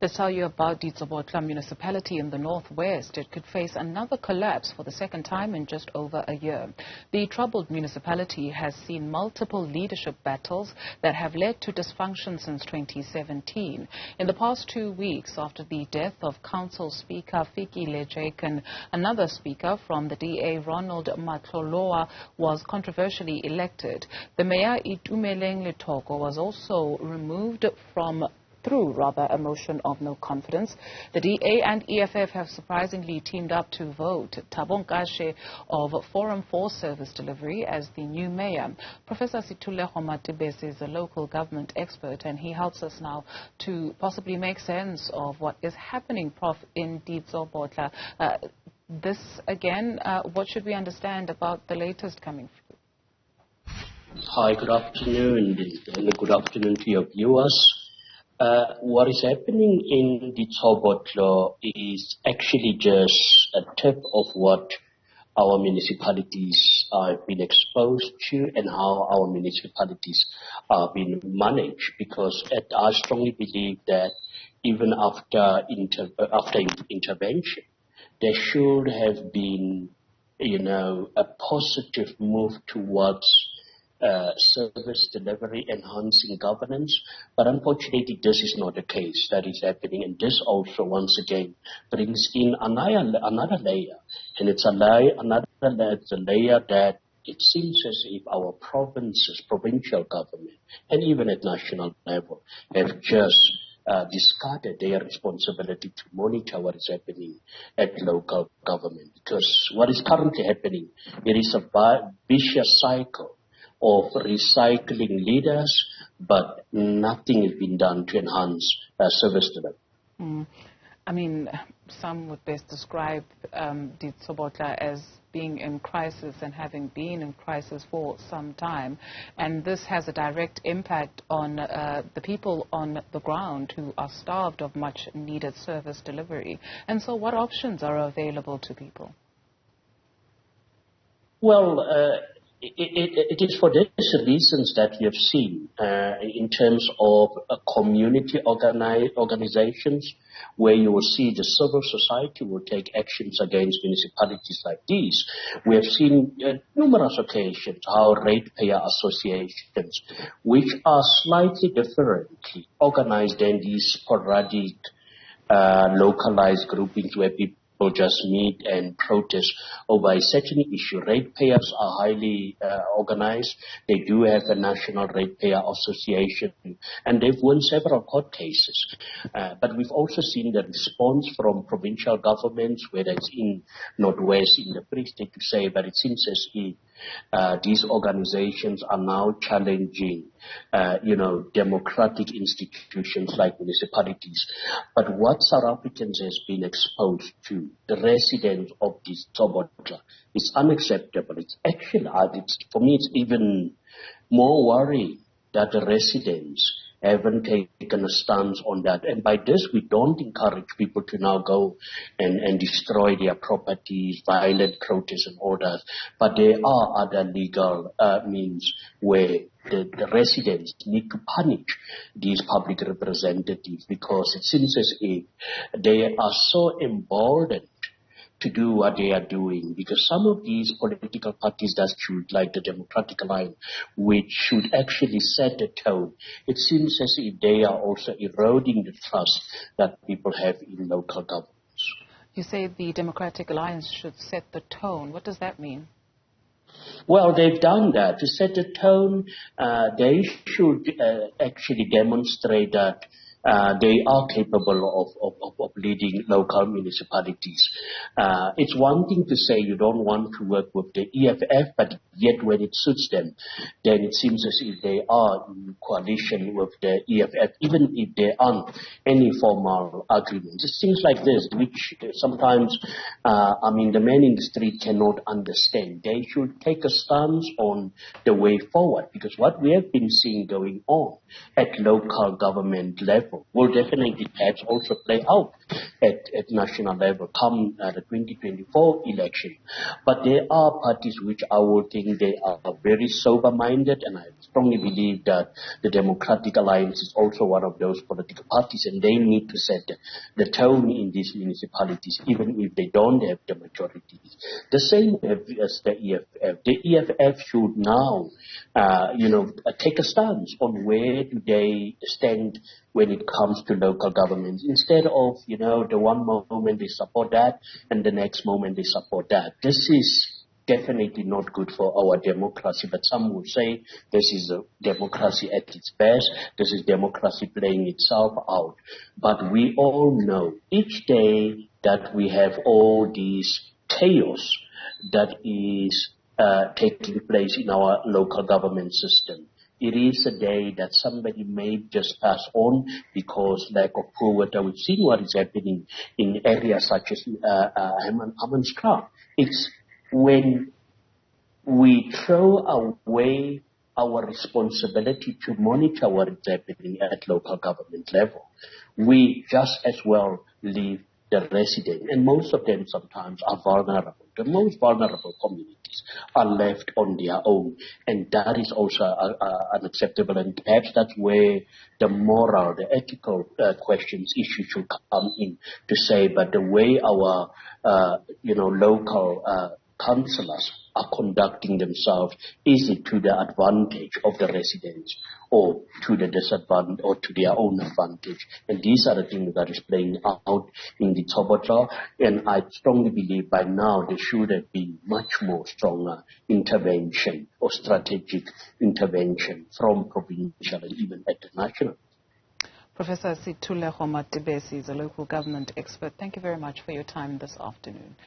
Let's tell you about Ditsobotla Municipality in the northwest. It could face another collapse for the second time in just over a year. The troubled municipality has seen multiple leadership battles that have led to dysfunction since 2017. In the past 2 weeks, after the death of Council Speaker Fiki Lejek and another speaker from the DA, Ronald Matloloa, was controversially elected, the mayor, Itumeleng Letoko, was also removed through a motion of no confidence. The DA and EFF have surprisingly teamed up to vote Thabo Nkashi of Forum for Service Delivery as the new mayor. Professor Sethulego Matebesi is a local government expert, and he helps us now to possibly make sense of what is happening, Prof, in Ditsobotla. This, again, what should we understand about the latest coming through? Hi, good afternoon, and good afternoon to your viewers. What is happening in Ditsobotla is actually just a tip of what our municipalities have been exposed to and how our municipalities are being managed. Because I strongly believe that even after intervention, there should have been, a positive move towards service delivery, enhancing governance, but unfortunately this is not the case that is happening, and this also once again brings in another layer, and it's a layer that it seems as if our provincial government, and even at national level, have just discarded their responsibility to monitor what is happening at local government. Because what is currently happening, it is a vicious cycle of recycling leaders, but nothing has been done to enhance service to them. I mean, some would best describe Ditsobotla as being in crisis and having been in crisis for some time. And this has a direct impact on the people on the ground who are starved of much needed service delivery. And so what options are available to people? Well, it is for these reasons that we have seen in terms of community organizations, where you will see the civil society will take actions against municipalities like these. We have seen numerous occasions how ratepayer associations, which are slightly differently organized than these sporadic localized groupings where people just meet and protest over a certain issue. Ratepayers are highly organized. They do have a national ratepayer association, and they've won several court cases. But we've also seen the response from provincial governments, whether it's in Northwest, in the Free State to say, but it seems as if these organizations are now challenging, democratic institutions like municipalities. But what South Africans has been exposed to, the residents of this Ditsobotla, is unacceptable. It's actually, for me, it's even more worrying that the residents haven't taken a stance on that. And by this, we don't encourage people to now go and destroy their properties, violent protests and all that. But there are other legal means where the residents need to punish these public representatives, because it seems as if they are so emboldened to do what they are doing, because some of these political parties that should, like the Democratic Line, which should actually set the tone, it seems as if they are also eroding the trust that people have in local governments. You say the Democratic Alliance should set the tone. What does that mean? Well, they've done that. To set the tone, they should actually demonstrate that they are capable of leading local municipalities. It's one thing to say you don't want to work with the EFF, but yet when it suits them, then it seems as if they are in coalition with the EFF, even if there aren't any formal agreements. It's things like this, which sometimes, the men in the street cannot understand. They should take a stance on the way forward, because what we have been seeing going on at local government level level will definitely perhaps also play out at national level come the 2024 election. But there are parties which I would think they are very sober-minded, and I strongly believe that the Democratic Alliance is also one of those political parties, and they need to set the tone in these municipalities, even if they don't have the majority. The same as the EFF. The EFF should now, take a stance on where do they stand when it comes to local governments, instead of, the one moment they support that and the next moment they support that. This is definitely not good for our democracy, but some would say this is a democracy at its best. This is democracy playing itself out. But we all know each day that we have all these chaos that is taking place in our local government system. It is a day that somebody may just pass on because lack of poor water. We've seen what is happening in areas such as Hammanskraal. It's when we throw away our responsibility to monitor what is happening at local government level, we just as well leave the resident, and most of them sometimes are vulnerable. The most vulnerable communities are left on their own, and that is also unacceptable. And perhaps that's where the moral, the ethical issues should come in to say, but the way our local councillors are conducting themselves, is it to the advantage of the residents or to the disadvantage or to their own advantage? And these are the things that is playing out in the Ditsobotla, and I strongly believe by now there should have been much more stronger intervention or strategic intervention from provincial and even at the national. Professor Sethulego Matebesi is a local government expert. Thank you very much for your time this afternoon.